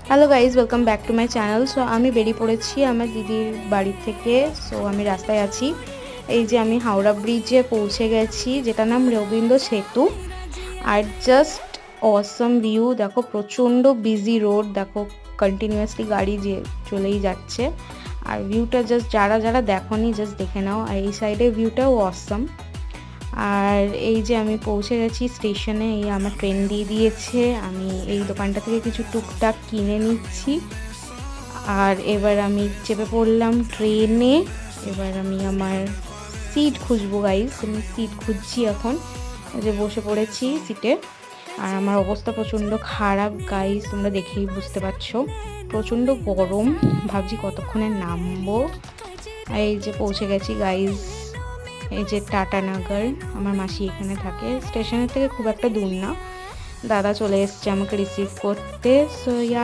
Hello guys, welcome back to my channel. So আমি বেরিয়ে পড়েছি আমার দিদির বাড়ি থেকে। সো আমি রাস্তায় আছি। এই যে আমি হাওড়া ব্রিজে পৌঁছে গেছি, যেটার নাম রবীন্দ্র সেতু। আর জাস্ট অসম ভিউ দেখো, প্রচণ্ড বিজি রোড দেখো, কন্টিনিউয়াসলি গাড়ি যে চলেই যাচ্ছে। আর ভিউটা জাস্ট যারা যারা দেখোনি জাস্ট দেখে নাও। আর এই সাইডের ভিউটাও অসম। আর এই যে আমি পৌঁছে গেছি স্টেশনে, এই আমার ট্রেন দিয়ে দিয়েছে। আমি এই দোকানটা থেকে কিছু টুকটাক কিনে নিচ্ছি। আর এবার আমি চেপে পড়লাম ট্রেনে। এবার আমি আমার সিট খুঁজবো গাইজ, আমি সিট খুঁজছি এখন। যে বসে পড়েছি সিটে। আর আমার অবস্থা প্রচণ্ড খারাপ গাইজ, তোমরা দেখেই বুঝতে পারছো। প্রচণ্ড গরম, ভাবছি কতক্ষণে নামবো। এই যে পৌঁছে গেছি গাইজ, এই যে টাটানগর। আমার মাসি এখানে থাকে, স্টেশনের থেকে খুব একটা দূর না। দাদা চলে এসছে আমাকে রিসিভ করতে। So yeah